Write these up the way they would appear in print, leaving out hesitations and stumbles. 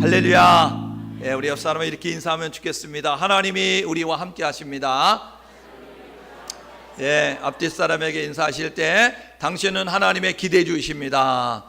할렐루야. 우리 옆 사람을 이렇게 인사하면 좋겠습니다. 하나님이 우리와 함께 하십니다. 앞뒤 사람에게 인사하실 때 당신은 하나님의 기대주이십니다.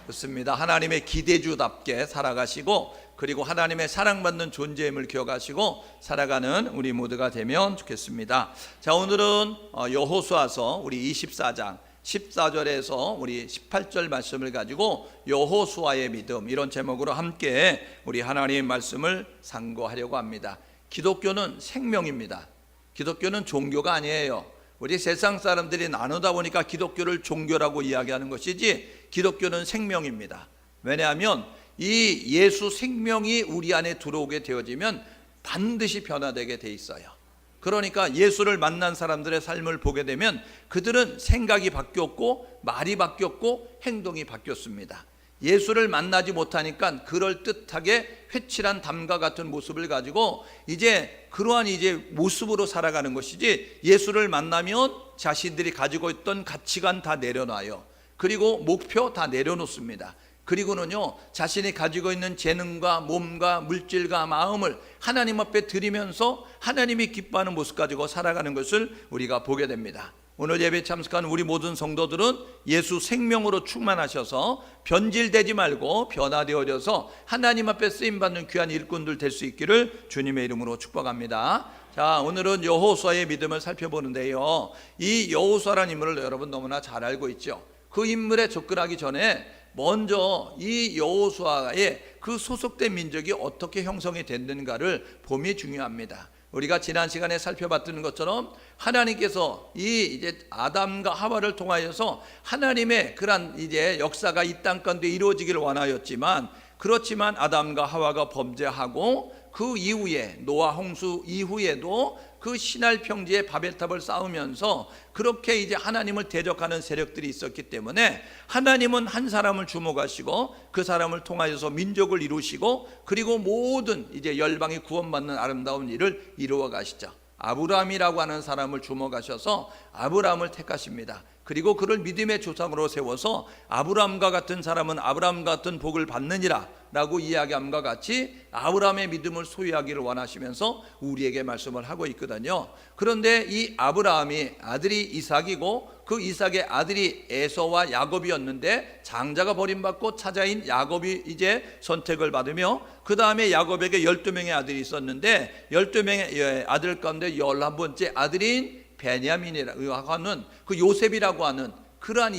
좋습니다. 하나님의 기대주답게 살아가시고, 그리고 하나님의 사랑받는 존재임을 기억하시고 살아가는 우리 모두가 되면 좋겠습니다. 자, 오늘은 여호수아서 우리 24장 14절에서 우리 18절 말씀을 가지고 여호수아의 믿음, 이런 제목으로 함께 우리 하나님의 말씀을 상고하려고 합니다. 기독교는 생명입니다. 기독교는 종교가 아니에요. 우리 세상 사람들이 나누다 보니까 기독교를 종교라고 이야기하는 것이지, 기독교는 생명입니다. 왜냐하면 이 예수 생명이 우리 안에 들어오게 되어지면 반드시 변화되게 돼 있어요. 그러니까 예수를 만난 사람들의 삶을 보게 되면 그들은 생각이 바뀌었고 말이 바뀌었고 행동이 바뀌었습니다. 예수를 만나지 못하니까 그럴듯하게 회칠한 담과 같은 모습을 가지고 이제 그러한 모습으로 살아가는 것이지, 예수를 만나면 자신들이 가지고 있던 가치관 다 내려놔요. 그리고 목표 다 내려놓습니다. 그리고는요, 자신이 가지고 있는 재능과 몸과 물질과 마음을 하나님 앞에 드리면서 하나님이 기뻐하는 모습 가지고 살아가는 것을 우리가 보게 됩니다. 오늘 예배 참석한 우리 모든 성도들은 예수 생명으로 충만하셔서 변질되지 말고 변화되어져서 하나님 앞에 쓰임받는 귀한 일꾼들 될 수 있기를 주님의 이름으로 축복합니다. 자, 오늘은 여호수아의 믿음을 살펴보는데요, 이 여호수아라는 인물을 여러분 너무나 잘 알고 있죠. 그 인물에 접근하기 전에 먼저 이 여호수아의 그 소속된 민족이 어떻게 형성이 됐는가를 봄이 중요합니다. 우리가 지난 시간에 살펴봤던 것처럼 하나님께서 이제 아담과 하와를 통하여서 하나님의 그런 역사가 이 땅 가운데 이루어지기를 원하였지만, 그렇지만 아담과 하와가 범죄하고 그 이후에 노아 홍수 이후에도 그 시날 평지에 바벨탑을 쌓으면서 그렇게 하나님을 대적하는 세력들이 있었기 때문에 하나님은 한 사람을 주목하시고 그 사람을 통하여서 민족을 이루시고, 그리고 모든 열방이 구원받는 아름다운 일을 이루어 가시죠. 아브라함이라고 하는 사람을 주목하셔서 아브라함을 택하십니다. 그리고 그를 믿음의 조상으로 세워서 아브라함과 같은 사람은 아브라함 같은 복을 받느니라 라고 이야기함과 같이 아브라함의 믿음을 소유하기를 원하시면서 우리에게 말씀을 하고 있거든요. 그런데 이 아브라함이 아들이 이삭이고 그 이삭의 아들이 에서와 야곱이었는데, 장자가 버림받고 차자인 야곱이 선택을 받으며, 그 다음에 야곱에게 12명의 아들이 있었는데 12명의 아들 가운데 11번째 아들인 베냐민이라고 하는 그 요셉이라고 하는 그러한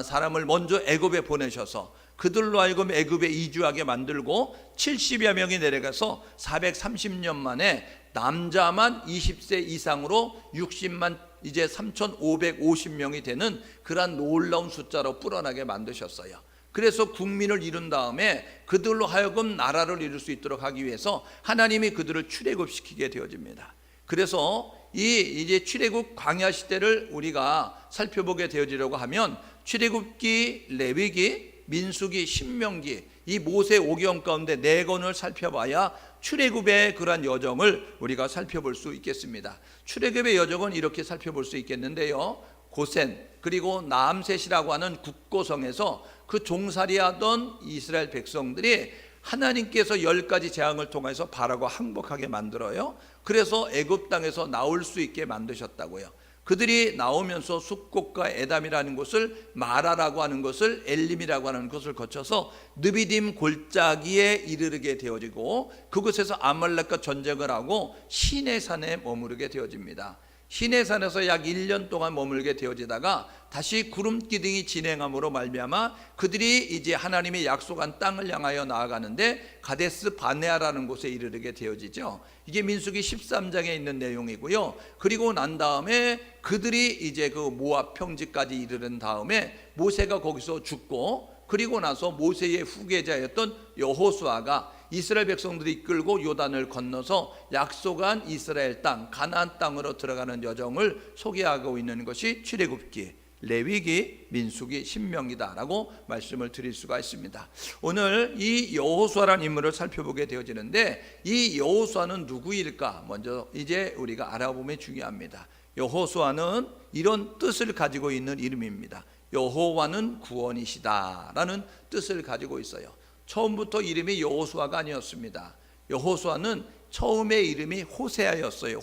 사람을 먼저 애굽에 보내셔서 그들로 하여금 애굽에 이주하게 만들고 70여 명이 내려가서 430년 만에 남자만 20세 이상으로 60만 3,550명이 되는 그러한 놀라운 숫자로 불어나게 만드셨어요. 그래서 국민을 이룬 다음에 그들로 하여금 나라를 이룰 수 있도록 하기 위해서 하나님이 그들을 출애굽시키게 되어집니다. 그래서 출애굽 광야 시대를 우리가 살펴보게 되어지려고 하면 출애굽기, 레위기, 민수기, 신명기, 이 모세 오경 가운데 4권을 살펴봐야 출애굽의 그러한 여정을 우리가 살펴볼 수 있겠습니다. 출애굽의 여정은 이렇게 살펴볼 수 있겠는데요, 고센 그리고 나암셋이라고 하는 국고성에서 그 종살이하던 이스라엘 백성들이 하나님께서 10가지 재앙을 통해서 바라고 항복하게 만들어요. 그래서 애굽 땅에서 나올 수 있게 만드셨다고요. 그들이 나오면서 숫곡과 에담이라는 곳을, 마라라고 하는 것을, 엘림이라고 하는 곳을 거쳐서 느비딤 골짜기에 이르게 되어지고, 그곳에서 아말렉과 전쟁을 하고 시내산에 머무르게 되어집니다. 시내산에서 약 1년 동안 머물게 되어지다가 다시 구름 기둥이 진행함으로 말미암아 그들이 하나님의 약속한 땅을 향하여 나아가는데 가데스 바네아라는 곳에 이르게 되어지죠. 이게 민수기 13장에 있는 내용이고요. 그리고 난 다음에 그들이 그 모압 평지까지 이르는 다음에 모세가 거기서 죽고, 그리고 나서 모세의 후계자였던 여호수아가 이스라엘 백성들이 이끌고 요단을 건너서 약속한 이스라엘 땅, 가나안 땅으로 들어가는 여정을 소개하고 있는 것이 출애굽기, 레위기, 민수기, 신명기다라고 말씀을 드릴 수가 있습니다. 오늘 이 여호수아라는 인물을 살펴보게 되어지는데, 이 여호수아는 누구일까? 먼저 우리가 알아보면 중요합니다. 여호수아는 이런 뜻을 가지고 있는 이름입니다. 여호와는 구원이시다라는 뜻을 가지고 있어요. 처음부터 이름이 여호수아가 아니었습니다. 여호수아는 처음에 이름이 호세아였어요.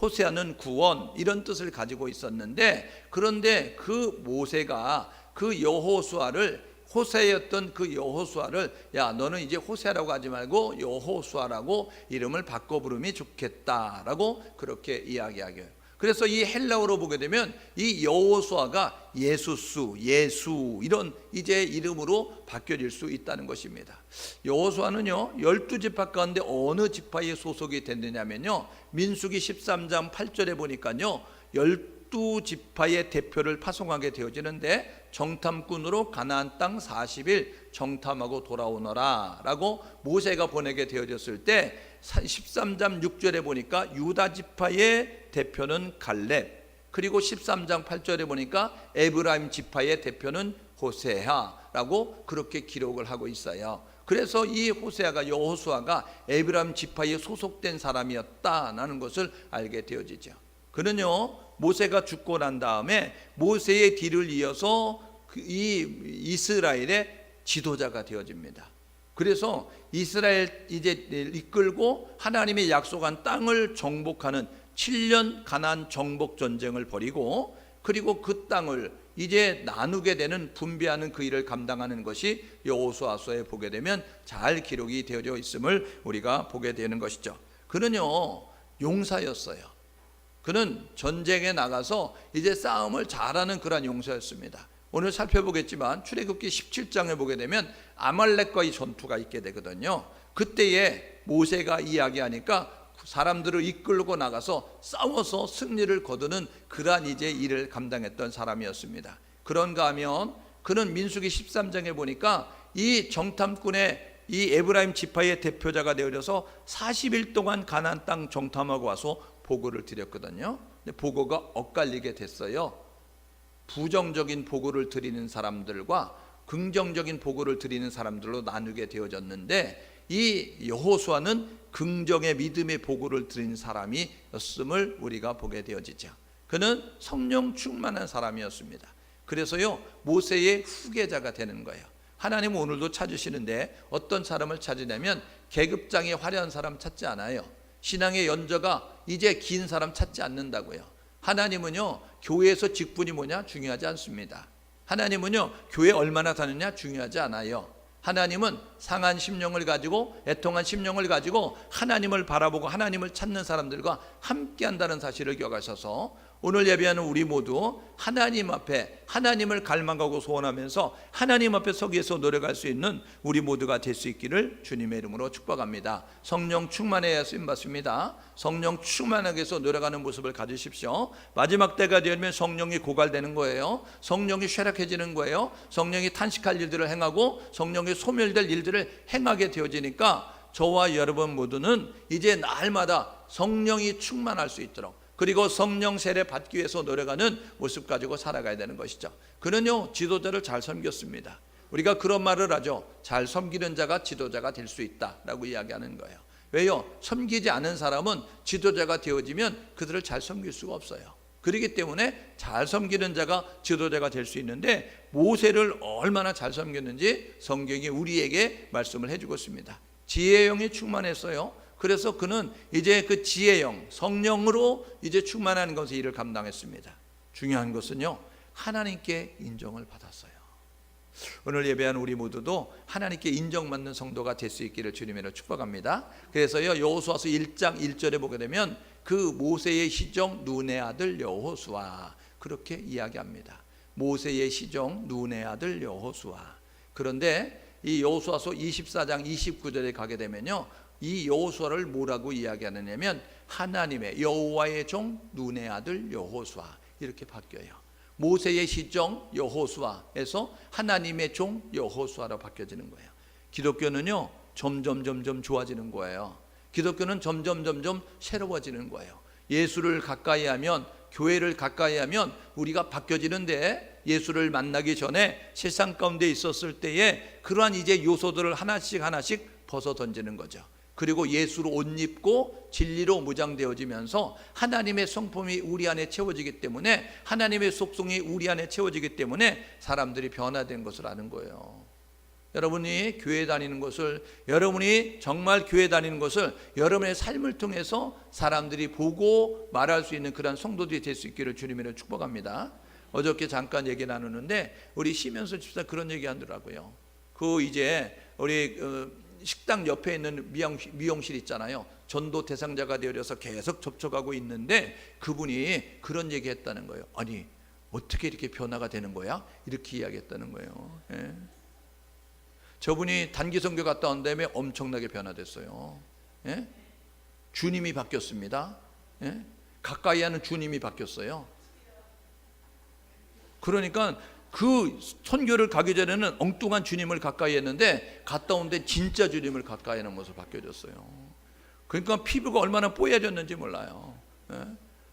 호세아는 구원, 이런 뜻을 가지고 있었는데, 그런데 그 모세가 그 여호수아를, 호세였던 그 여호수아를, 야, 너는 이제 호세아라고 하지 말고 여호수아라고 이름을 바꿔 부르면 좋겠다라고 그렇게 이야기하게요. 그래서 이 헬라어로 보게 되면 이 여호수아가 예수 이런 이제 이름으로 바뀌어질 수 있다는 것입니다. 여호수아는요 12지파 가운데 어느 지파에 소속이 됐느냐면요, 민수기 13장 8절에 보니까요 12지파의 대표를 파송하게 되어지는데, 정탐꾼으로 가나안 땅 40일 정탐하고 돌아오너라 라고 모세가 보내게 되어졌을 때 13장 6절에 보니까 유다 지파의 대표는 갈렙, 그리고 13장 8절에 보니까 에브라임 지파의 대표는 호세아라고 그렇게 기록을 하고 있어요. 그래서 이 호세아가, 여호수아가 에브라임 지파에 소속된 사람이었다라는 것을 알게 되어지죠. 그는요 모세가 죽고 난 다음에 모세의 뒤를 이어서 이 이스라엘의 지도자가 되어집니다. 그래서 이스라엘 이제 이끌고 하나님의 약속한 땅을 정복하는 7년 가나안 정복 전쟁을 벌이고, 그리고 그 땅을 이제 나누게 되는, 분배하는 그 일을 감당하는 것이 여호수아서에 보게 되면 잘 기록이 되어져 있음을 우리가 보게 되는 것이죠. 그는요 용사였어요. 그는 전쟁에 나가서 이제 싸움을 잘하는 그런 용사였습니다. 오늘 살펴보겠지만 출애굽기 17장에 보게 되면 아말렉과의 전투가 있게 되거든요. 그때에 모세가 이야기하니까 사람들을 이끌고 나가서 싸워서 승리를 거두는 그러한 이제 일을 감당했던 사람이었습니다. 그런가 하면 그는 민수기 13장에 보니까 이 정탐꾼의 이 에브라임 지파의 대표자가 되어져서 40일 동안 가나안 땅 정탐하고 와서 보고를 드렸거든요. 근데 보고가 엇갈리게 됐어요. 부정적인 보고를 드리는 사람들과 긍정적인 보고를 드리는 사람들로 나누게 되어졌는데, 이 여호수아는 긍정의 믿음의 보고를 드린 사람이었음을 우리가 보게 되어지죠. 그는 성령 충만한 사람이었습니다. 그래서요 모세의 후계자가 되는 거예요. 하나님은 오늘도 찾으시는데 어떤 사람을 찾으냐면 계급장이 화려한 사람 찾지 않아요. 신앙의 연저가 이제 긴 사람 찾지 않는다고요. 하나님은요 교회에서 직분이 뭐냐 중요하지 않습니다. 하나님은요 교회 얼마나 다녔냐 중요하지 않아요. 하나님은 상한 심령을 가지고, 애통한 심령을 가지고 하나님을 바라보고 하나님을 찾는 사람들과 함께 한다는 사실을 기억하셔서 오늘 예배하는 우리 모두 하나님 앞에 하나님을 갈망하고 소원하면서 하나님 앞에 서기 위해서 노력할 수 있는 우리 모두가 될 수 있기를 주님의 이름으로 축복합니다. 성령 충만해야 쓰임받습니다. 성령 충만하게 해서 노력하는 모습을 가지십시오. 마지막 때가 되면 성령이 고갈되는 거예요. 성령이 쇠락해지는 거예요. 성령이 탄식할 일들을 행하고 성령이 소멸될 일들을 행하게 되어지니까 저와 여러분 모두는 이제 날마다 성령이 충만할 수 있도록, 그리고 성령 세례 받기 위해서 노력하는 모습 가지고 살아가야 되는 것이죠. 그는요 지도자를 잘 섬겼습니다. 우리가 그런 말을 하죠. 잘 섬기는 자가 지도자가 될 수 있다라고 이야기하는 거예요. 왜요? 섬기지 않은 사람은 지도자가 되어지면 그들을 잘 섬길 수가 없어요. 그렇기 때문에 잘 섬기는 자가 지도자가 될 수 있는데, 모세를 얼마나 잘 섬겼는지 성경이 우리에게 말씀을 해주고 있습니다. 지혜의 영이 충만했어요. 그래서 그는 이제 그 지혜의 영, 성령으로 이제 충만한 것의 일을 감당했습니다. 중요한 것은요 하나님께 인정을 받았어요. 오늘 예배한 우리 모두도 하나님께 인정받는 성도가 될 수 있기를 주님으로 축복합니다. 그래서요 여호수아서 1장 1절에 보게 되면 그 모세의 시종 눈의 아들 여호수아, 그렇게 이야기합니다. 모세의 시종 눈의 아들 여호수아. 그런데 이 여호수아서 24장 29절에 가게 되면요 이 여호수아를 뭐라고 이야기하느냐면 하나님의 여호와의 종 눈의 아들 여호수아, 이렇게 바뀌어요. 모세의 시종 여호수아에서 하나님의 종 여호수아로 바뀌어지는 거예요. 기독교는요 점점 좋아지는 거예요. 기독교는 점점 새로워지는 거예요. 예수를 가까이 하면, 교회를 가까이 하면 우리가 바뀌어지는데, 예수를 만나기 전에 세상 가운데 있었을 때에 그러한 이제 요소들을 하나씩 벗어 던지는 거죠. 그리고 예수로 옷 입고 진리로 무장되어지면서 하나님의 성품이 우리 안에 채워지기 때문에, 하나님의 속성이 우리 안에 채워지기 때문에 사람들이 변화된 것을 아는 거예요. 여러분이 교회 다니는 것을, 여러분이 정말 교회 다니는 것을 여러분의 삶을 통해서 사람들이 보고 말할 수 있는 그런 성도들이 될 수 있기를 주님으로 축복합니다. 어저께 잠깐 얘기 나누는데 우리 심현수 집사 그런 얘기 하더라고요. 그 이제 우리 식당 옆에 있는 미용실 있잖아요. 전도 대상자가 되어서 계속 접촉하고 있는데 그분이 그런 얘기 했다는 거예요. 아니 어떻게 이렇게 변화가 되는 거야? 이렇게 이야기했다는 거예요. 예. 저분이 단기 선교 갔다 온 다음에 엄청나게 변화됐어요. 예? 주님이 바뀌었습니다. 예? 가까이 하는 주님이 바뀌었어요. 그러니까 그 선교를 가기 전에는 엉뚱한 주님을 가까이 했는데 갔다 온 데 진짜 주님을 가까이 하는 모습 바뀌어졌어요. 그러니까 피부가 얼마나 뽀얘졌는지 몰라요. 예?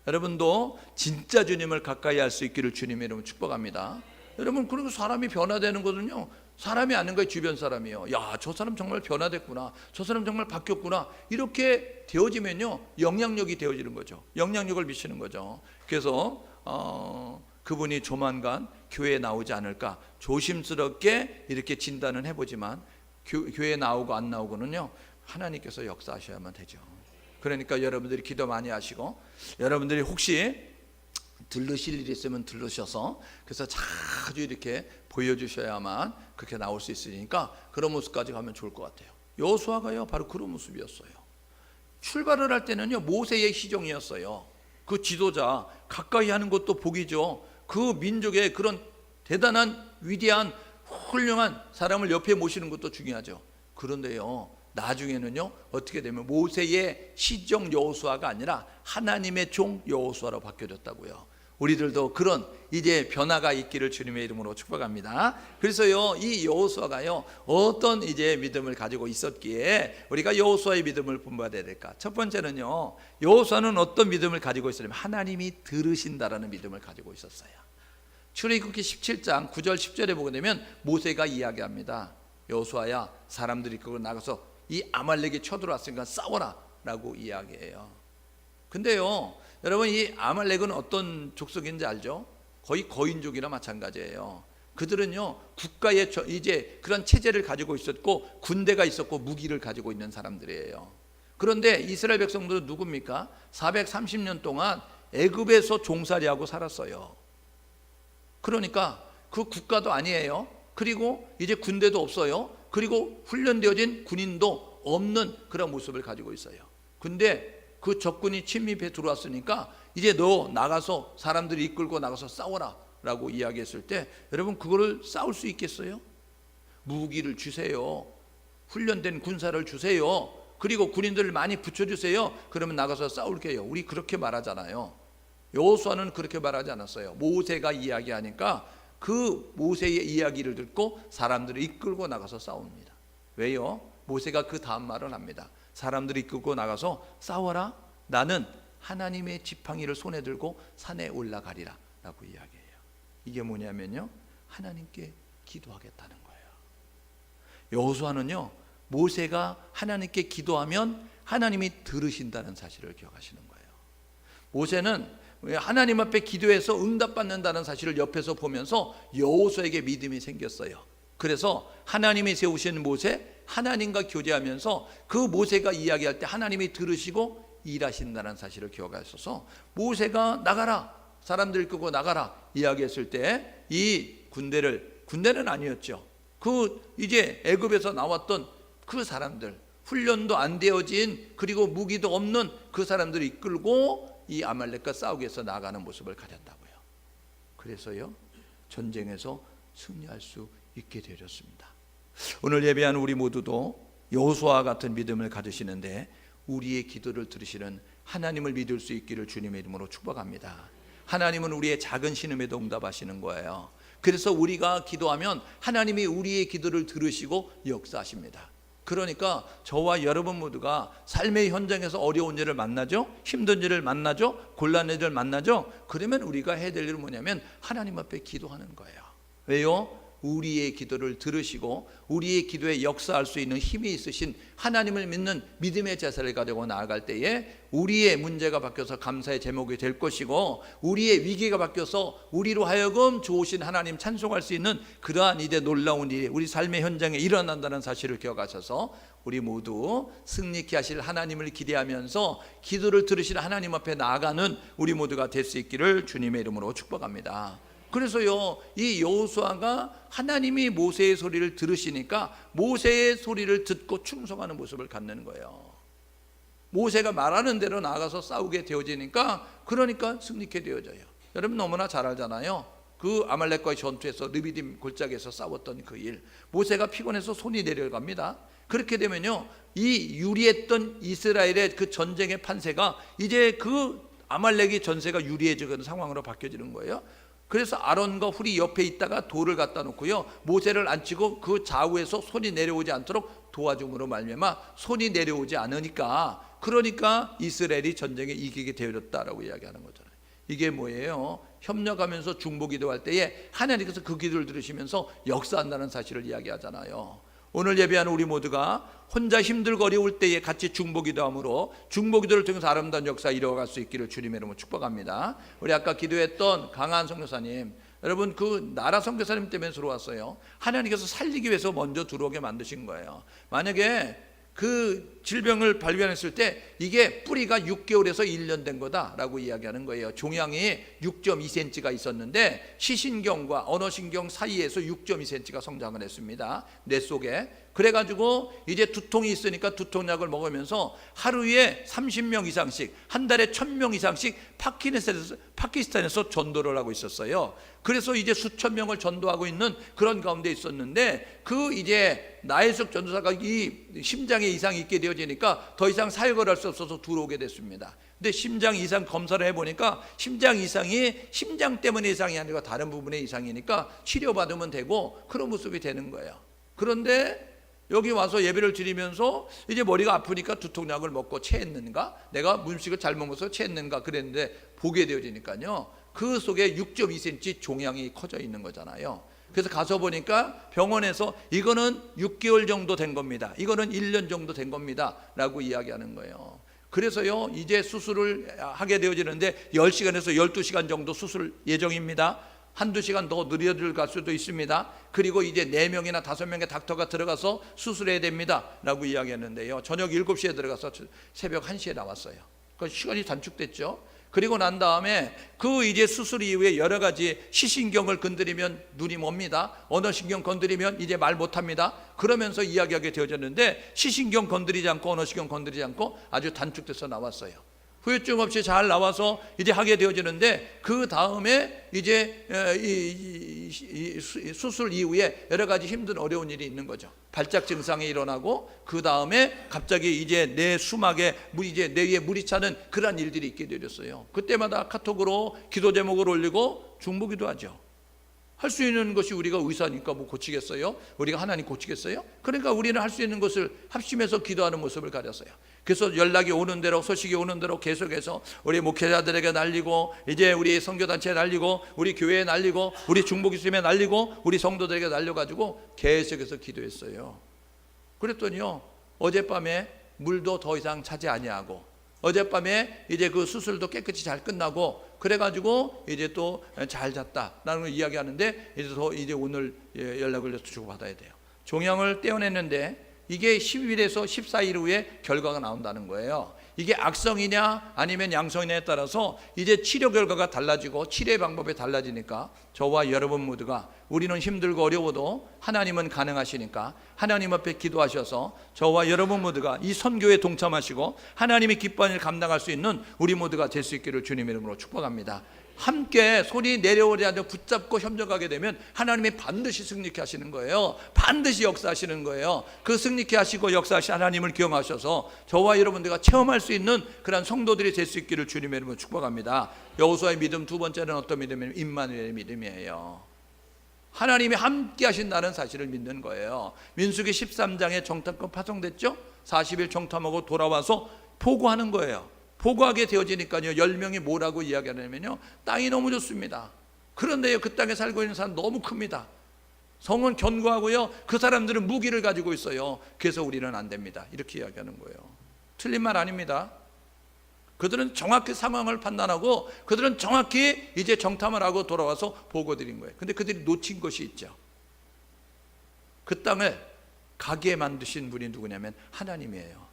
여러분도 진짜 주님을 가까이 할 수 있기를 주님의 이름으로 축복합니다. 여러분, 그리고 사람이 변화되는 것은요, 사람이 아는 거예요. 주변 사람이요. 야, 저 사람 정말 변화됐구나, 저 사람 정말 바뀌었구나, 이렇게 되어지면요 영향력이 되어지는 거죠. 영향력을 미치는 거죠. 그래서 그분이 조만간 교회에 나오지 않을까 조심스럽게 이렇게 진단은 해보지만, 교회에 나오고 안 나오고는요 하나님께서 역사하셔야만 되죠. 그러니까 여러분들이 기도 많이 하시고, 여러분들이 혹시 들르실 일이 있으면 들르셔서 그래서 자주 이렇게 보여주셔야만 그렇게 나올 수 있으니까 그런 모습까지 가면 좋을 것 같아요. 여호수아가요 바로 그런 모습이었어요. 출발을 할 때는요 모세의 시종이었어요. 그 지도자, 가까이 하는 것도 복이죠. 그 민족의 그런 대단한 위대한 훌륭한 사람을 옆에 모시는 것도 중요하죠. 그런데요 나중에는요 어떻게 되면 모세의 시종 여호수아가 아니라 하나님의 종 여호수아로 바뀌어졌다고요. 우리들도 그런 이제 변화가 있기를 주님의 이름으로 축복합니다. 그래서요 이 여호수아가요 어떤 이제 믿음을 가지고 있었기에 우리가 여호수아의 믿음을 본받아야 될까? 첫 번째는요, 여호수아는 어떤 믿음을 가지고 있었냐면 하나님이 들으신다라는 믿음을 가지고 있었어요. 출애굽기 17장 9절 10절에 보게 되면 모세가 이야기합니다. 여호수아야, 사람들이 그걸 나가서 이 아말렉이 쳐들어왔으니까 싸워라 라고 이야기해요. 근데요 여러분, 이 아말렉은 어떤 족속인지 알죠? 거의 거인족이나 마찬가지예요. 그들은요 국가의 이제 그런 체제를 가지고 있었고 군대가 있었고 무기를 가지고 있는 사람들이에요. 그런데 이스라엘 백성들은 누굽니까? 430년 동안 애굽에서 종살이하고 살았어요. 그러니까 그 국가도 아니에요. 그리고 이제 군대도 없어요. 그리고 훈련되어진 군인도 없는 그런 모습을 가지고 있어요. 근데 그 적군이 침입해 들어왔으니까 이제 너 나가서 사람들이 이끌고 나가서 싸워라 라고 이야기했을 때, 여러분 그거를 싸울 수 있겠어요? 무기를 주세요. 훈련된 군사를 주세요. 그리고 군인들을 많이 붙여주세요. 그러면 나가서 싸울게요. 우리 그렇게 말하잖아요. 여호수아는 그렇게 말하지 않았어요. 모세가 이야기하니까 그 모세의 이야기를 듣고 사람들을 이끌고 나가서 싸웁니다. 왜요? 모세가 그 다음 말을 합니다. 사람들이 이끌고 나가서 싸워라. 나는 하나님의 지팡이를 손에 들고 산에 올라가리라 라고 이야기해요. 이게 뭐냐면요, 하나님께 기도하겠다는 거예요. 여호수아는요 모세가 하나님께 기도하면 하나님이 들으신다는 사실을 기억하시는 거예요. 모세는 하나님 앞에 기도해서 응답받는다는 사실을 옆에서 보면서 여호수아에게 믿음이 생겼어요. 그래서 하나님이 세우신 모세, 하나님과 교제하면서 그 모세가 이야기할 때 하나님이 들으시고 일하신다는 사실을 기억하셔서 모세가 나가라, 사람들 끌고 나가라 이야기했을 때 이 군대는 아니었죠. 그 이제 애굽에서 나왔던 그 사람들, 훈련도 안 되어진 그리고 무기도 없는 그 사람들을 이끌고 이 아말렉과 싸우기 위해서 나가는 모습을 가졌다고요. 그래서요 전쟁에서 승리할 수 있게 되었습니다. 오늘 예배하는 우리 모두도 여호수아와 같은 믿음을 가지시는데 우리의 기도를 들으시는 하나님을 믿을 수 있기를 주님의 이름으로 축복합니다. 하나님은 우리의 작은 신음에도 응답하시는 거예요. 그래서 우리가 기도하면 하나님이 우리의 기도를 들으시고 역사하십니다. 그러니까 저와 여러분 모두가 삶의 현장에서 어려운 일을 만나죠, 힘든 일을 만나죠, 곤란한 일을 만나죠. 그러면 우리가 해야 될 일은 뭐냐면 하나님 앞에 기도하는 거예요. 왜요? 우리의 기도를 들으시고 우리의 기도에 역사할 수 있는 힘이 있으신 하나님을 믿는 믿음의 자세를 가지고 나아갈 때에 우리의 문제가 바뀌어서 감사의 제목이 될 것이고 우리의 위기가 바뀌어서 우리로 하여금 좋으신 하나님 찬송할 수 있는 그러한 이제 놀라운 일이 우리 삶의 현장에 일어난다는 사실을 기억하셔서 우리 모두 승리케 하실 하나님을 기대하면서 기도를 들으실 하나님 앞에 나아가는 우리 모두가 될 수 있기를 주님의 이름으로 축복합니다. 그래서요, 이 여호수아가 하나님이 모세의 소리를 들으시니까 모세의 소리를 듣고 충성하는 모습을 갖는 거예요. 모세가 말하는 대로 나가서 싸우게 되어지니까 그러니까 승리케 되어져요. 여러분 너무나 잘 알잖아요. 그 아말렉과의 전투에서 르비딤 골짜기에서 싸웠던 그 일, 모세가 피곤해서 손이 내려갑니다. 그렇게 되면요, 이 유리했던 이스라엘의 그 전쟁의 판세가 이제 그 아말렉의 전세가 유리해지는 상황으로 바뀌어지는 거예요. 그래서 아론과 훌이 옆에 있다가 돌을 갖다 놓고요, 모세를 앉히고 그 좌우에서 손이 내려오지 않도록 도와줌으로 말미암아 손이 내려오지 않으니까, 그러니까 이스라엘이 전쟁에 이기게 되었다라고 이야기하는 거잖아요. 이게 뭐예요? 협력하면서 중보기도할 때에 하나님께서 그 기도를 들으시면서 역사한다는 사실을 이야기하잖아요. 오늘 예배하는 우리 모두가 혼자 힘들고 어려울 때에 같이 중보기도함으로 중보기도를 통해서 아름다운 역사 이루어갈 수 있기를 주님의 이름으로 축복합니다. 우리 아까 기도했던 강한 선교사님, 여러분 그 나라 선교사님 때문에 들어왔어요. 하나님께서 살리기 위해서 먼저 들어오게 만드신 거예요. 만약에 그 질병을 발견했을 때 이게 뿌리가 6개월에서 1년 된 거다라고 이야기하는 거예요. 종양이 6.2cm가 있었는데 시신경과 언어신경 사이에서 6.2cm가 성장을 했습니다. 뇌 속에. 그래가지고 이제 두통이 있으니까 두통약을 먹으면서 하루에 30명 이상씩, 한 달에 1000명 이상씩 파키스탄에서 전도를 하고 있었어요. 그래서 이제 수천 명을 전도하고 있는 그런 가운데 있었는데, 그 이제 나혜석 전도사가 이 심장에 이상이 있게 되어지니까 더 이상 사역을 할 수 없어서 들어오게 됐습니다. 근데 심장 이상 검사를 해보니까 심장 이상이 심장 때문에 이상이 아니라 다른 부분의 이상이니까 치료받으면 되고 그런 모습이 되는 거예요. 그런데 여기 와서 예배를 드리면서 이제 머리가 아프니까 두통약을 먹고 체했는가, 내가 음식을 잘못 먹어서 체했는가 그랬는데 보게 되어지니까요, 그 속에 6.2cm 종양이 커져 있는 거잖아요. 그래서 가서 보니까 병원에서 이거는 6개월 정도 된 겁니다, 이거는 1년 정도 된 겁니다 라고 이야기하는 거예요. 그래서요, 이제 수술을 하게 되어지는데 10시간에서 12시간 정도 수술 예정입니다. 한두 시간 더 느려들 수도 있습니다. 그리고 이제 4명이나 5명의 닥터가 들어가서 수술해야 됩니다 라고 이야기했는데요, 저녁 7시에 들어가서 새벽 1시에 나왔어요. 그 시간이 단축됐죠. 그리고 난 다음에 그 이제 수술 이후에 여러 가지 시신경을 건드리면 눈이 멉니다. 언어신경 건드리면 이제 말 못합니다. 그러면서 이야기하게 되어졌는데 시신경 건드리지 않고 언어신경 건드리지 않고 아주 단축돼서 나왔어요. 후유증 없이 잘 나와서 이제 하게 되어지는데, 그 다음에 이제 이 수술 이후에 여러 가지 힘든 어려운 일이 있는 거죠. 발작 증상이 일어나고 그 다음에 갑자기 이제 내 수막에 이제 뇌에 물이 차는 그런 일들이 있게 되었어요. 그때마다 카톡으로 기도 제목을 올리고 중보기도 하죠. 할 수 있는 것이 우리가 의사니까 뭐 고치겠어요? 우리가 하나님 고치겠어요? 그러니까 우리는 할 수 있는 것을 합심해서 기도하는 모습을 가졌어요. 그래서 연락이 오는 대로, 소식이 오는 대로 계속해서 우리 목회자들에게 날리고, 이제 우리 선교단체에 날리고, 우리 교회에 날리고, 우리 중보기수님에 날리고, 우리 성도들에게 날려가지고 계속해서 기도했어요. 그랬더니요, 어젯밤에 물도 더 이상 차지 아니하고, 어젯밤에 이제 그 수술도 깨끗이 잘 끝나고, 그래가지고 이제 또 잘 잤다라는 걸 이야기하는데, 이제 오늘 연락을 주고받아야 돼요. 종양을 떼어냈는데 이게 10일에서 14일 후에 결과가 나온다는 거예요. 이게 악성이냐 아니면 양성이냐에 따라서 이제 치료 결과가 달라지고 치료의 방법이 달라지니까 저와 여러분 모두가, 우리는 힘들고 어려워도 하나님은 가능하시니까 하나님 앞에 기도하셔서 저와 여러분 모두가 이 선교에 동참하시고 하나님의 기뻐하는 일을 감당할 수 있는 우리 모두가 될 수 있기를 주님의 이름으로 축복합니다. 함께 손이 내려오지 않고 붙잡고 협력하게 되면 하나님이 반드시 승리케 하시는 거예요. 반드시 역사하시는 거예요. 그 승리케 하시고 역사하신 하나님을 기억하셔서 저와 여러분들과 체험할 수 있는 그런 성도들이 될 수 있기를 주님의 이름으로 축복합니다. 여호수아의 믿음, 두 번째는 어떤 믿음이냐면 임마누엘의 믿음이에요. 하나님이 함께 하신다는 사실을 믿는 거예요. 민수기 13장에 정탐권 파송됐죠. 40일 정탐하고 돌아와서 보고하는 거예요. 보고하게 되어지니까요, 10명이 뭐라고 이야기하냐면요, 땅이 너무 좋습니다. 그런데요, 그 땅에 살고 있는 사람 너무 큽니다. 성은 견고하고요, 그 사람들은 무기를 가지고 있어요. 그래서 우리는 안 됩니다. 이렇게 이야기하는 거예요. 틀린 말 아닙니다. 그들은 정확히 상황을 판단하고 그들은 정확히 이제 정탐을 하고 돌아와서 보고 드린 거예요. 근데 그들이 놓친 것이 있죠. 그 땅을 가게 만드신 분이 누구냐면 하나님이에요.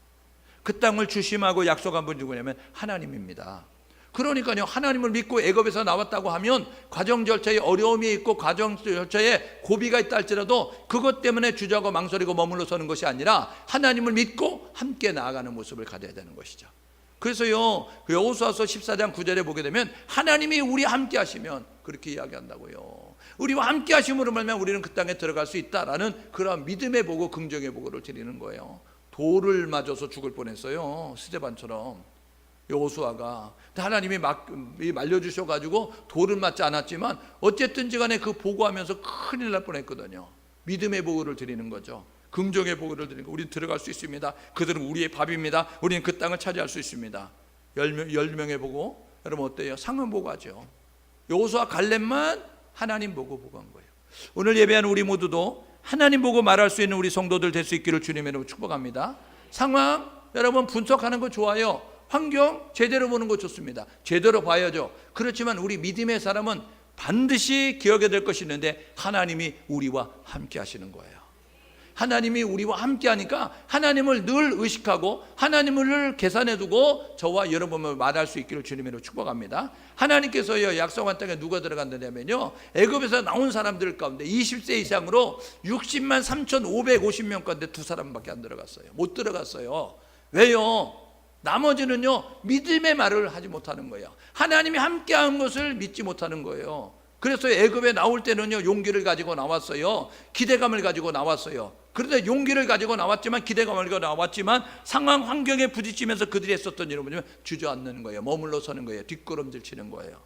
그 땅을 주심하고 약속한 분이 누구냐면 하나님입니다. 그러니까요, 하나님을 믿고 애굽에서 나왔다고 하면 과정 절차에 어려움이 있고 과정 절차에 고비가 있다 할지라도 그것 때문에 주저하고 망설이고 머물러 서는 것이 아니라 하나님을 믿고 함께 나아가는 모습을 가져야 되는 것이죠. 그래서요, 그 여호수아서 14장 9절에 보게 되면 하나님이 우리 함께 하시면 그렇게 이야기한다고요. 우리와 함께 하심으로 말면 우리는 그 땅에 들어갈 수 있다라는 그런 믿음의 보고 긍정의 보고를 드리는 거예요. 돌을 맞아서 죽을 뻔했어요. 스데반처럼. 여호수아가 하나님이 말려주셔가지고 돌은 맞지 않았지만 어쨌든지 간에 그 보고하면서 큰일 날 뻔했거든요. 믿음의 보고를 드리는 거죠. 긍정의 보고를 드리는 거. 우리는 들어갈 수 있습니다. 그들은 우리의 밥입니다. 우리는 그 땅을 차지할 수 있습니다. 10명의 보고. 여러분 어때요? 상은 보고하죠. 여호수아 갈렙만 하나님 보고 보고한 거예요. 오늘 예배하는 우리 모두도 하나님 보고 말할 수 있는 우리 성도들 될 수 있기를 주님의 이름으로 축복합니다. 상황 여러분 분석하는 거 좋아요. 환경 제대로 보는 거 좋습니다. 제대로 봐야죠. 그렇지만 우리 믿음의 사람은 반드시 기억해야 될 것이 있는데 하나님이 우리와 함께 하시는 거예요. 하나님이 우리와 함께 하니까 하나님을 늘 의식하고 하나님을 늘 계산해 두고 저와 여러분을 말할 수 있기를 주님으로 축복합니다. 하나님께서요, 약속한 땅에 누가 들어간다냐면요, 애굽에서 나온 사람들 가운데 20세 이상으로 60만 3,550명 가운데 2사람밖에 안 들어갔어요. 못 들어갔어요. 왜요? 나머지는요, 믿음의 말을 하지 못하는 거예요. 하나님이 함께한 것을 믿지 못하는 거예요. 그래서 애굽에 나올 때는요, 용기를 가지고 나왔어요. 기대감을 가지고 나왔어요. 그런데 용기를 가지고 나왔지만, 기대감을 가지고 나왔지만 상황 환경에 부딪히면서 그들이 했었던 일은 뭐냐면 주저앉는 거예요. 머물러 서는 거예요. 뒷걸음질 치는 거예요.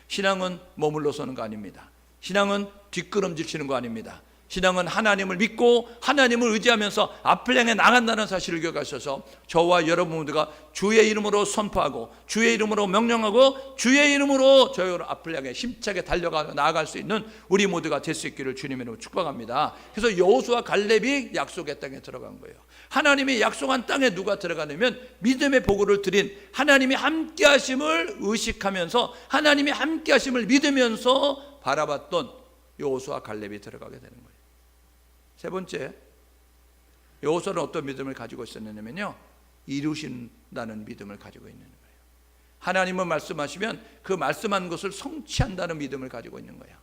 신앙은 머물러 서는 거 아닙니다. 신앙은 뒷걸음질 치는 거 아닙니다. 신앙은 하나님을 믿고 하나님을 의지하면서 앞을 향해 나간다는 사실을 기억하셔서 저와 여러분 모두가 주의 이름으로 선포하고 주의 이름으로 명령하고 주의 이름으로 저희 앞을 향해 힘차게 달려가 나아갈 수 있는 우리 모두가 될 수 있기를 주님의 이름으로 축복합니다. 그래서 여호수아 갈렙이 약속의 땅에 들어간 거예요. 하나님이 약속한 땅에 누가 들어가냐면 믿음의 보고를 드린 하나님이 함께 하심을 의식하면서 하나님이 함께 하심을 믿으면서 바라봤던 여호수아 갈렙이 들어가게 되는 거예요. 세 번째, 여호수아는 어떤 믿음을 가지고 있었느냐면요, 이루신다는 믿음을 가지고 있는 거예요. 하나님은 말씀하시면 그 말씀한 것을 성취한다는 믿음을 가지고 있는 거예요.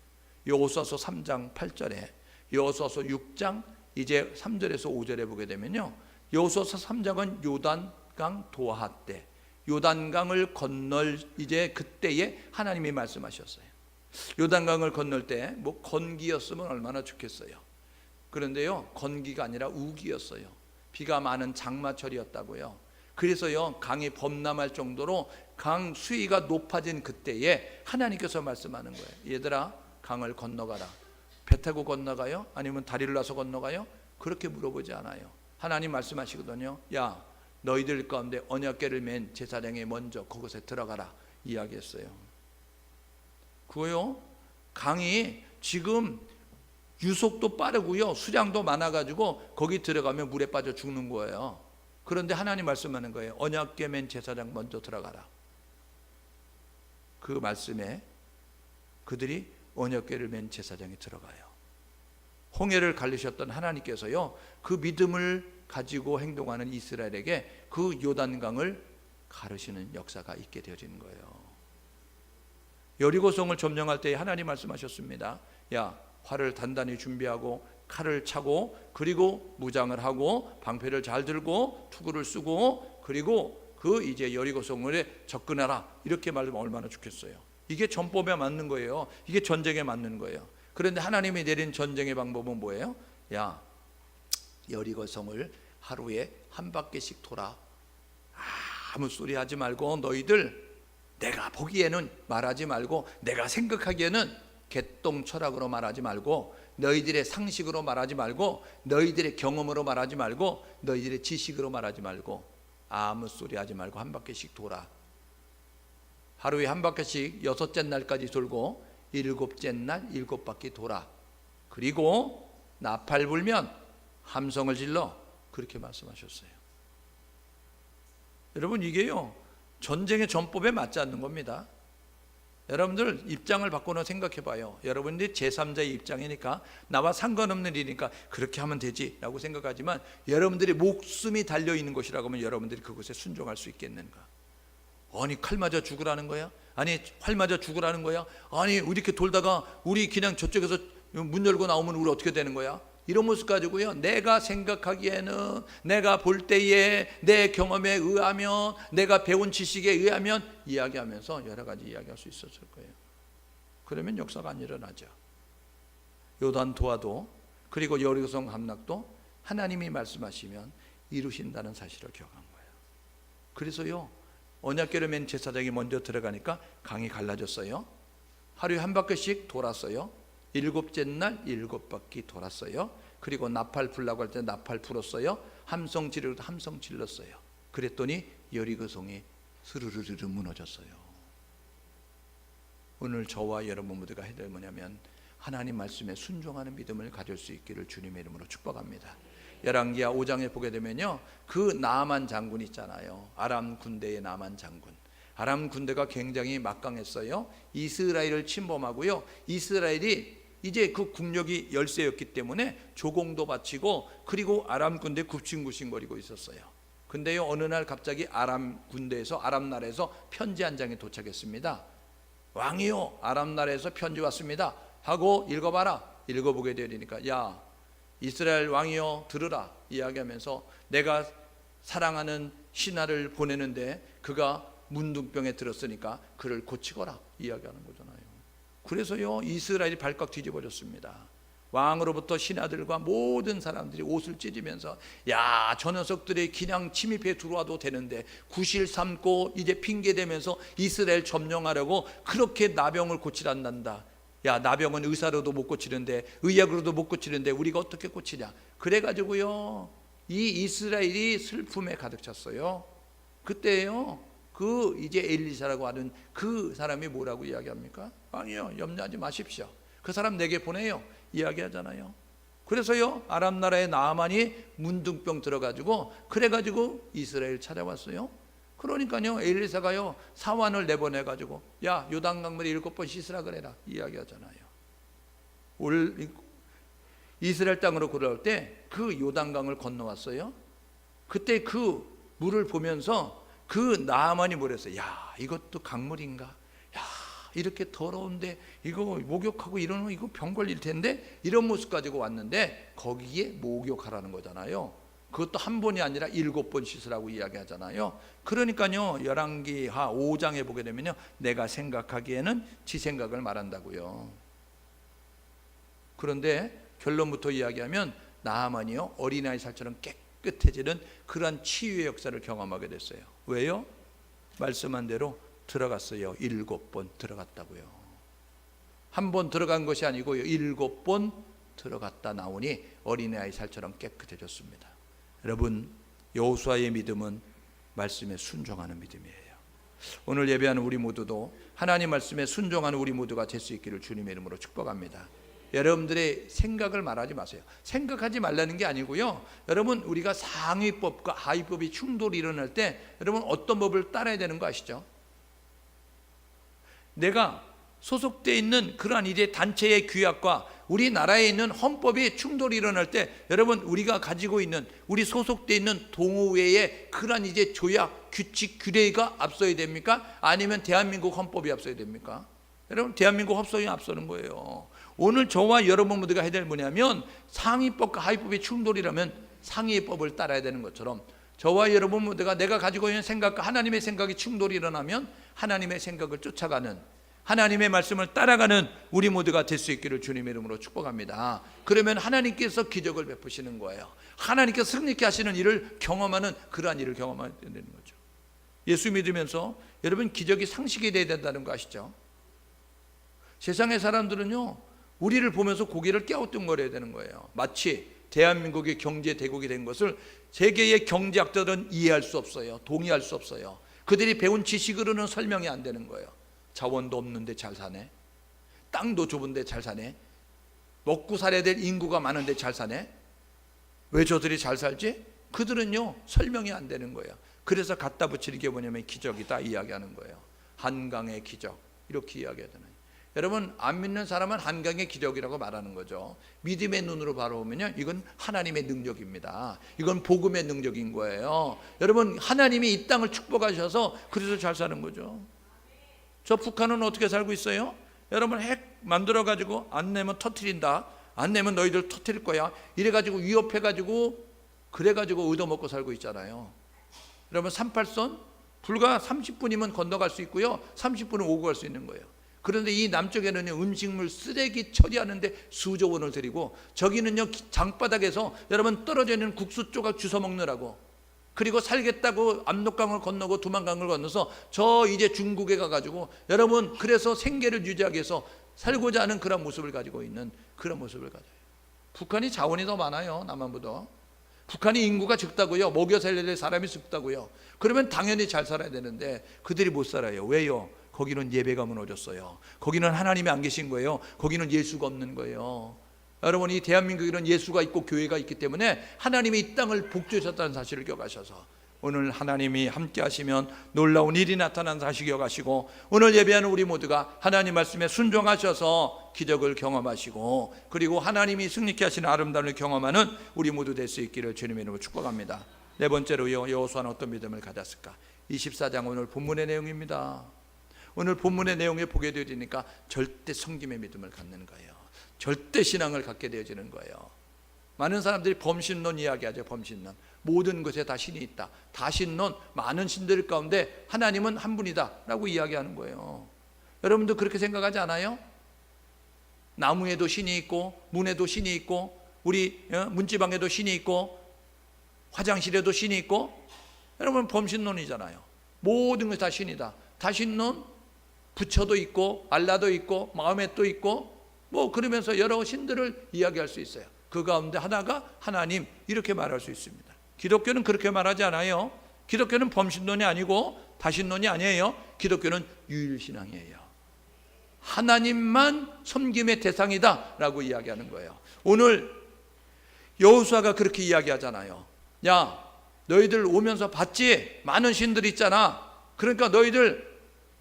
여호수아서 3장 8절에, 여호수아서 6장 이제 3절에서 5절에 보게 되면요, 여호수아서 3장은 요단강 도하 때, 요단강을 건널 이제 그때에 하나님이 말씀하셨어요. 요단강을 건널 때 뭐 건기였으면 얼마나 좋겠어요. 그런데요, 건기가 아니라 우기였어요. 비가 많은 장마철이었다고요. 그래서요, 강이 범람할 정도로 강 수위가 높아진 그때에 하나님께서 말씀하는 거예요. 얘들아, 강을 건너가라. 배 타고 건너가요? 아니면 다리를 놔서 건너가요? 그렇게 물어보지 않아요. 하나님 말씀하시거든요. 야, 너희들 가운데 언약궤를 맨 제사장이 먼저 그곳에 들어가라 이야기했어요. 그거요, 강이 지금 유속도 빠르고요, 수량도 많아가지고 거기 들어가면 물에 빠져 죽는 거예요. 그런데 하나님 말씀하는 거예요. 언약궤 맨 제사장 먼저 들어가라. 그 말씀에 그들이 언약궤를 맨 제사장이 들어가요. 홍해를 갈리셨던 하나님께서요, 그 믿음을 가지고 행동하는 이스라엘에게 그 요단강을 가르시는 역사가 있게 되어지는 거예요. 여리고성을 점령할 때 하나님 말씀하셨습니다. 야, 활을 단단히 준비하고 칼을 차고 그리고 무장을 하고 방패를 잘 들고 투구를 쓰고 그리고 그 이제 여리고성에 접근하라 이렇게 말하면 얼마나 좋겠어요. 이게 전법에 맞는 거예요. 이게 전쟁에 맞는 거예요. 그런데 하나님이 내린 전쟁의 방법은 뭐예요? 야, 여리고성을 하루에 한 바퀴씩 돌아. 아무 소리 하지 말고 너희들 내가 보기에는 말하지 말고 내가 생각하기에는 개똥 철학으로 말하지 말고 너희들의 상식으로 말하지 말고 너희들의 경험으로 말하지 말고 너희들의 지식으로 말하지 말고 아무 소리 하지 말고 한 바퀴씩 돌아. 하루에 한 바퀴씩 6째 날까지 돌고 7째 날 7바퀴 돌아. 그리고 나팔 불면 함성을 질러, 그렇게 말씀하셨어요. 여러분, 이게요 전쟁의 전법에 맞지 않는 겁니다. 여러분들 입장을 바꾸는 생각해 봐요. 여러분들이 제3자의 입장이니까, 나와 상관없는 일이니까 그렇게 하면 되지 라고 생각하지만, 여러분들이 목숨이 달려있는 것이라고 하면 여러분들이 그것에 순종할 수 있겠는가? 아니 칼 맞아 죽으라는 거야? 아니 활 맞아 죽으라는 거야? 아니 이렇게 돌다가 우리 그냥 저쪽에서 문 열고 나오면 우리 어떻게 되는 거야? 이런 모습 가지고요, 내가 생각하기에는, 내가 볼 때에, 내 경험에 의하면, 내가 배운 지식에 의하면 이야기하면서 여러 가지 이야기할 수 있었을 거예요. 그러면 역사가 안 일어나죠. 요단 도하도, 그리고 여리고성 함락도 하나님이 말씀하시면 이루신다는 사실을 기억한 거예요. 그래서요, 언약궤를 맨 제사장이 먼저 들어가니까 강이 갈라졌어요. 하루에 한 바퀴씩 돌았어요. 일곱째 날 7바퀴 돌았어요. 그리고 나팔 불라고 할 때 나팔 불었어요. 함성 지르고 함성 질렀어요. 그랬더니 여리고성이 스르르르 무너졌어요. 오늘 저와 여러분 모두가 해야 될 뭐냐면, 하나님 말씀에 순종하는 믿음을 가질 수 있기를 주님의 이름으로 축복합니다. 열왕기하 5장에 보게 되면요, 그 나만 장군 있잖아요. 아람 군대의 나만 장군. 아람 군대가 굉장히 막강했어요. 이스라엘을 침범하고요, 이스라엘이 이제 그 국력이 열세였기 때문에 조공도 바치고, 그리고 아람 군대 굽신굽신거리고 있었어요. 근데요, 어느 날 갑자기 아람 군대에서, 아람 나라에서 편지 한 장이 도착했습니다. 왕이요, 아람 나라에서 편지 왔습니다 하고 읽어봐라. 읽어보게 되니까, 야 이스라엘 왕이요 들으라 이야기하면서, 내가 사랑하는 신하를 보내는데 그가 문둥병에 들었으니까 그를 고치거라 이야기하는 거잖아요. 그래서요, 이스라엘이 발칵 뒤집어졌습니다. 왕으로부터 신하들과 모든 사람들이 옷을 찢으면서, 야, 저 녀석들이 그냥 침입해 들어와도 되는데 구실 삼고 이제 핑계대면서 이스라엘 점령하려고 그렇게 나병을 고치란단다. 야, 나병은 의사로도 못 고치는데, 의학으로도 못 고치는데 우리가 어떻게 고치냐. 그래가지고요, 이 이스라엘이 슬픔에 가득 찼어요. 그때요, 그 이제 엘리사라고 하는 그 사람이 뭐라고 이야기합니까? 왕이요, 염려하지 마십시오. 그 사람 내게 보내요 이야기하잖아요. 그래서요, 아람 나라의 나아만이 문둥병 들어가지고, 그래가지고 이스라엘 찾아왔어요. 그러니까요, 엘리사가요 사환을 내보내가지고, 야, 요단강물에 7번 씻으라 그래라 이야기하잖아요. 이스라엘 땅으로 걸어올 때 그 요단강을 건너왔어요. 그때 그 물을 보면서 그 나아만이 뭐랬어요? 야, 이것도 강물인가? 야, 이렇게 더러운데 이거 목욕하고 이러면 이거 병 걸릴 텐데, 이런 모습 가지고 왔는데 거기에 목욕하라는 거잖아요. 그것도 한 번이 아니라 7번 씻으라고 이야기하잖아요. 그러니까요, 열왕기하 5장에 보게 되면요, 내가 생각하기에는 지 생각을 말한다고요. 그런데 결론부터 이야기하면 나아만이요, 어린아이 살처럼 깨끗해지는 그러한 치유의 역사를 경험하게 됐어요. 왜요? 말씀한 대로 들어갔어요. 7번 들어갔다고요. 한 번 들어간 것이 아니고요, 7번 들어갔다 나오니 어린아이 살처럼 깨끗해졌습니다. 여러분, 여호수아의 믿음은 말씀에 순종하는 믿음이에요. 오늘 예배하는 우리 모두도 하나님 말씀에 순종하는 우리 모두가 될 수 있기를 주님의 이름으로 축복합니다. 여러분들의 생각을 말하지 마세요. 생각하지 말라는 게 아니고요, 여러분, 우리가 상위법과 하위법이 충돌이 일어날 때 여러분 어떤 법을 따라야 되는 거 아시죠? 내가 소속되어 있는 그러한 이제 단체의 규약과 우리나라에 있는 헌법이 충돌이 일어날 때, 여러분, 우리가 가지고 있는, 우리 소속되어 있는 동호회의 그러한 이제 조약, 규칙, 규례가 앞서야 됩니까? 아니면 대한민국 헌법이 앞서야 됩니까? 여러분, 대한민국 헌법이 앞서는 거예요. 오늘 저와 여러분 모두가 해야 될 뭐냐면, 상위법과 하위법이 충돌이라면 상위법을 따라야 되는 것처럼, 저와 여러분 모두가 내가 가지고 있는 생각과 하나님의 생각이 충돌이 일어나면 하나님의 생각을 쫓아가는, 하나님의 말씀을 따라가는 우리 모두가 될 수 있기를 주님의 이름으로 축복합니다. 그러면 하나님께서 기적을 베푸시는 거예요. 하나님께서 승리케 하시는 일을 경험하는, 그러한 일을 경험하게 되는 거죠. 예수 믿으면서 여러분 기적이 상식이 되어야 된다는 거 아시죠? 세상의 사람들은요, 우리를 보면서 고개를 갸우뚱거려야 되는 거예요. 마치 대한민국이 경제 대국이 된 것을 세계의 경제학자들은 이해할 수 없어요. 동의할 수 없어요. 그들이 배운 지식으로는 설명이 안 되는 거예요. 자원도 없는데 잘 사네, 땅도 좁은데 잘 사네, 먹고 살아야 될 인구가 많은데 잘 사네? 왜 저들이 잘 살지? 그들은요 설명이 안 되는 거예요. 그래서 갖다 붙이는 게 뭐냐면 기적이다 이야기하는 거예요. 한강의 기적 이렇게 이야기하잖아요. 여러분 안 믿는 사람은 한강의 기적이라고 말하는 거죠. 믿음의 눈으로 바라보면요 이건 하나님의 능력입니다. 이건 복음의 능력인 거예요. 여러분 하나님이 이 땅을 축복하셔서 그래서 잘 사는 거죠. 저 북한은 어떻게 살고 있어요? 여러분 핵 만들어 가지고 안 내면 터뜨린다, 안 내면 너희들 터뜨릴 거야 이래 가지고 위협해 가지고 그래 가지고 얻어먹고 살고 있잖아요. 여러분 38선 불과 30분이면 건너갈 수 있고요 30분은 오고 갈 수 있는 거예요. 그런데 이 남쪽에는 음식물 쓰레기 처리하는데 수조 원을 들이고 저기는요 장바닥에서 여러분 떨어져 있는 국수 조각 주워 먹느라고, 그리고 살겠다고 압록강을 건너고 두만강을 건너서 저 이제 중국에 가가지고 여러분 그래서 생계를 유지하기 위해서 살고자 하는 그런 모습을 가지고 있는 그런 모습을 가져요. 북한이 자원이 더 많아요 남한보다. 북한이 인구가 적다고요, 먹여 살려야 될 사람이 적다고요. 그러면 당연히 잘 살아야 되는데 그들이 못 살아요. 왜요? 거기는 예배가 무너졌어요. 거기는 하나님이 안 계신 거예요. 거기는 예수가 없는 거예요. 여러분 이 대한민국에는 예수가 있고 교회가 있기 때문에 하나님이 이 땅을 복주셨다는 사실을 기억하셔서 오늘 하나님이 함께 하시면 놀라운 일이 나타난 사실 기억하시고, 오늘 예배하는 우리 모두가 하나님 말씀에 순종하셔서 기적을 경험하시고 그리고 하나님이 승리케 하시는 아름다움을 경험하는 우리 모두 될 수 있기를 주님의 이름으로 축복합니다. 네 번째로요, 여호수아는 어떤 믿음을 가졌을까? 24장 오늘 본문의 내용입니다. 오늘 본문의 내용에 보게 되니까 절대 섬김의 믿음을 갖는 거예요. 절대 신앙을 갖게 되어지는 거예요. 많은 사람들이 범신론 이야기하죠. 범신론. 모든 것에 다 신이 있다. 다 신론, 많은 신들 가운데 하나님은 한 분이다 라고 이야기하는 거예요. 여러분도 그렇게 생각하지 않아요? 나무에도 신이 있고 문에도 신이 있고 우리 문지방에도 신이 있고 화장실에도 신이 있고, 여러분 범신론이잖아요. 모든 것이 다 신이다. 다 신론, 부처도 있고 알라도 있고 마음에도 있고 뭐 그러면서 여러 신들을 이야기할 수 있어요. 그 가운데 하나가 하나님 이렇게 말할 수 있습니다. 기독교는 그렇게 말하지 않아요. 기독교는 범신론이 아니고 다신론이 아니에요. 기독교는 유일신앙이에요. 하나님만 섬김의 대상이다 라고 이야기하는 거예요. 오늘 여호수아가 그렇게 이야기하잖아요. 야 너희들 오면서 봤지? 많은 신들이 있잖아. 그러니까 너희들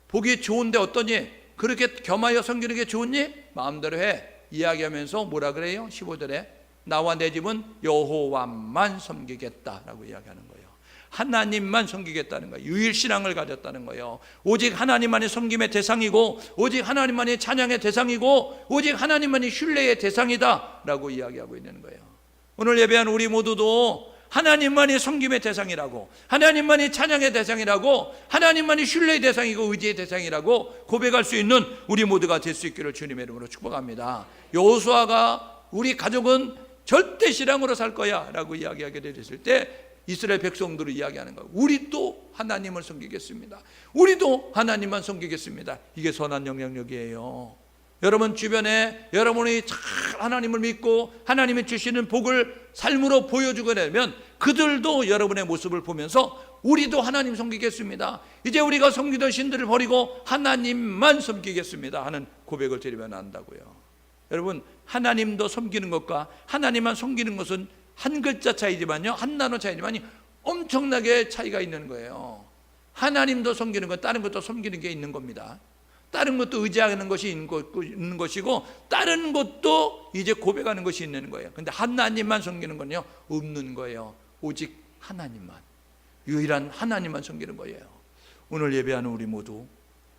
보기 좋은데 어떠니? 그렇게 겸하여 섬기는 게 좋으니? 마음대로 해 이야기하면서 뭐라 그래요? 15절에 나와 내 집은 여호와만 섬기겠다라고 이야기하는 거예요. 하나님만 섬기겠다는 거예요. 유일신앙을 가졌다는 거예요. 오직 하나님만이 섬김의 대상이고 오직 하나님만이 찬양의 대상이고 오직 하나님만이 신뢰의 대상이다 라고 이야기하고 있는 거예요. 오늘 예배한 우리 모두도 하나님만이 섬김의 대상이라고, 하나님만이 찬양의 대상이라고, 하나님만이 신뢰의 대상이고 의지의 대상이라고 고백할 수 있는 우리 모두가 될 수 있기를 주님의 이름으로 축복합니다. 여호수아가 우리 가족은 절대 신앙으로 살 거야 라고 이야기하게 됐을 때 이스라엘 백성들을 이야기하는 거예요. 우리도 하나님을 섬기겠습니다. 우리도 하나님만 섬기겠습니다. 이게 선한 영향력이에요. 여러분 주변에 여러분이 잘 하나님을 믿고 하나님이 주시는 복을 삶으로 보여주게 되면 그들도 여러분의 모습을 보면서 우리도 하나님 섬기겠습니다. 이제 우리가 섬기던 신들을 버리고 하나님만 섬기겠습니다 하는 고백을 드리면 안다고요. 여러분 하나님도 섬기는 것과 하나님만 섬기는 것은 한 글자 차이지만요, 한 단어 차이지만 엄청나게 차이가 있는 거예요. 하나님도 섬기는 것, 다른 것도 섬기는 게 있는 겁니다. 다른 것도 의지하는 것이 있는 것이고 다른 것도 이제 고백하는 것이 있는 거예요. 근데 하나님만 섬기는 건요 없는 거예요. 오직 하나님만, 유일한 하나님만 섬기는 거예요. 오늘 예배하는 우리 모두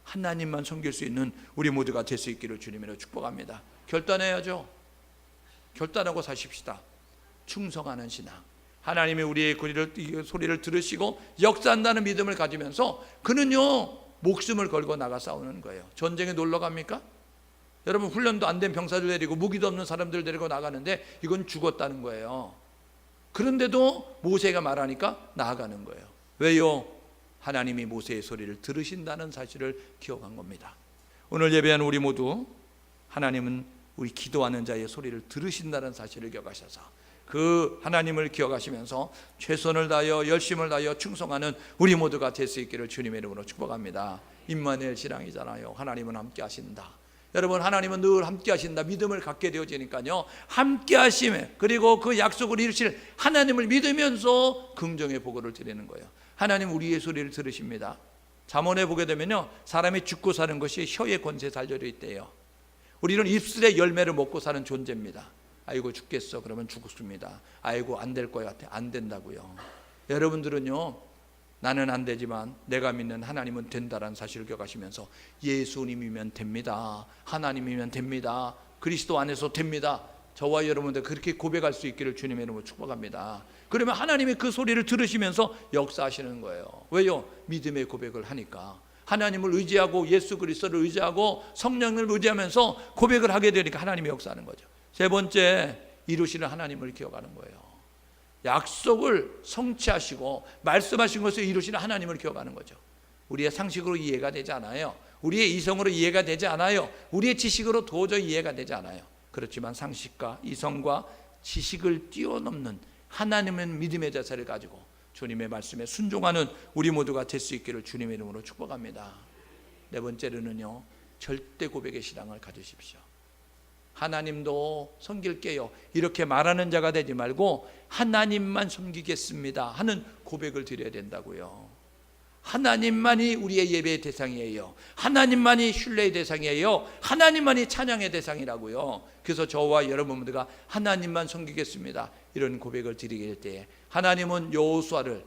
하나님만 섬길 수 있는 우리 모두가 될 수 있기를 주님으로 축복합니다. 결단해야죠. 결단하고 사십시다. 충성하는 신앙, 하나님이 우리의 소리를 들으시고 역사한다는 믿음을 가지면서 그는요 목숨을 걸고 나가 싸우는 거예요. 전쟁에 놀러 갑니까? 여러분 훈련도 안 된 병사들 데리고 무기도 없는 사람들 데리고 나가는데 이건 죽었다는 거예요. 그런데도 모세가 말하니까 나아가는 거예요. 왜요? 하나님이 모세의 소리를 들으신다는 사실을 기억한 겁니다. 오늘 예배하는 우리 모두 하나님은 우리 기도하는 자의 소리를 들으신다는 사실을 기억하셔서 그 하나님을 기억하시면서 최선을 다하여 열심을 다하여 충성하는 우리 모두가 될 수 있기를 주님의 이름으로 축복합니다. 임마누엘 신앙이잖아요. 하나님은 함께 하신다. 여러분, 하나님은 늘 함께 하신다 믿음을 갖게 되어지니까요, 함께 하심에, 그리고 그 약속을 이루실 하나님을 믿으면서 긍정의 보고를 드리는 거예요. 하나님 우리의 소리를 들으십니다. 잠언에 보게 되면요, 사람이 죽고 사는 것이 혀의 권세에 달려 있대요. 우리는 입술의 열매를 먹고 사는 존재입니다. 아이고 죽겠어 그러면 죽습니다. 아이고 안 될 것 같아, 안 된다고요. 여러분들은요, 나는 안 되지만 내가 믿는 하나님은 된다라는 사실을 기억하시면서 예수님이면 됩니다, 하나님이면 됩니다, 그리스도 안에서 됩니다, 저와 여러분들 그렇게 고백할 수 있기를 주님의 이름으로 축복합니다. 그러면 하나님이 그 소리를 들으시면서 역사하시는 거예요. 왜요? 믿음의 고백을 하니까. 하나님을 의지하고 예수 그리스도를 의지하고 성령을 의지하면서 고백을 하게 되니까 하나님이 역사하는 거죠. 세 번째, 이루시는 하나님을 기억하는 거예요. 약속을 성취하시고 말씀하신 것을 이루시는 하나님을 기억하는 거죠. 우리의 상식으로 이해가 되지 않아요. 우리의 이성으로 이해가 되지 않아요. 우리의 지식으로 도저히 이해가 되지 않아요. 그렇지만 상식과 이성과 지식을 뛰어넘는 하나님의 믿음의 자세를 가지고 주님의 말씀에 순종하는 우리 모두가 될 수 있기를 주님의 이름으로 축복합니다. 네 번째로는요, 절대 고백의 신앙을 가지십시오. 하나님도 섬길게요 이렇게 말하는 자가 되지 말고 하나님만 섬기겠습니다 하는 고백을 드려야 된다고요. 하나님만이 우리의 예배의 대상이에요. 하나님만이 신뢰의 대상이에요. 하나님만이 찬양의 대상이라고요. 그래서 저와 여러분 모두가 하나님만 섬기겠습니다 이런 고백을 드리게 될 때에 하나님은 여호수아를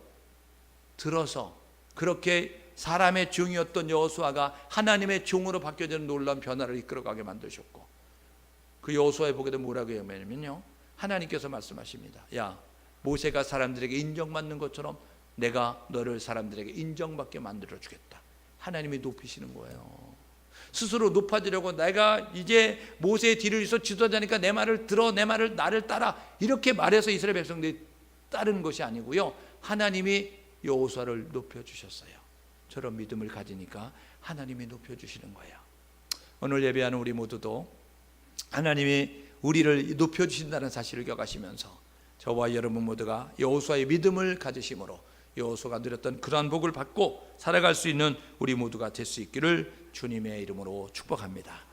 들어서, 그렇게 사람의 종이었던 여호수아가 하나님의 종으로 바뀌어지는 놀라운 변화를 이끌어가게 만드셨고, 그 여호수아에 보게 되면 뭐라고 하냐면요, 하나님께서 말씀하십니다. 야, 모세가 사람들에게 인정받는 것처럼 내가 너를 사람들에게 인정받게 만들어 주겠다. 하나님이 높이시는 거예요. 스스로 높아지려고 내가 이제 모세의 뒤를 이어서 지도자니까 내 말을 들어, 내 말을 나를 따라 이렇게 말해서 이스라엘 백성들이 따르는 것이 아니고요, 하나님이 여호수아를 높여주셨어요. 저런 믿음을 가지니까 하나님이 높여주시는 거예요. 오늘 예배하는 우리 모두도 하나님이 우리를 높여주신다는 사실을 기억하시면서 저와 여러분 모두가 여호수아의 믿음을 가지심으로 여호수아가 누렸던 그러한 복을 받고 살아갈 수 있는 우리 모두가 될 수 있기를 주님의 이름으로 축복합니다.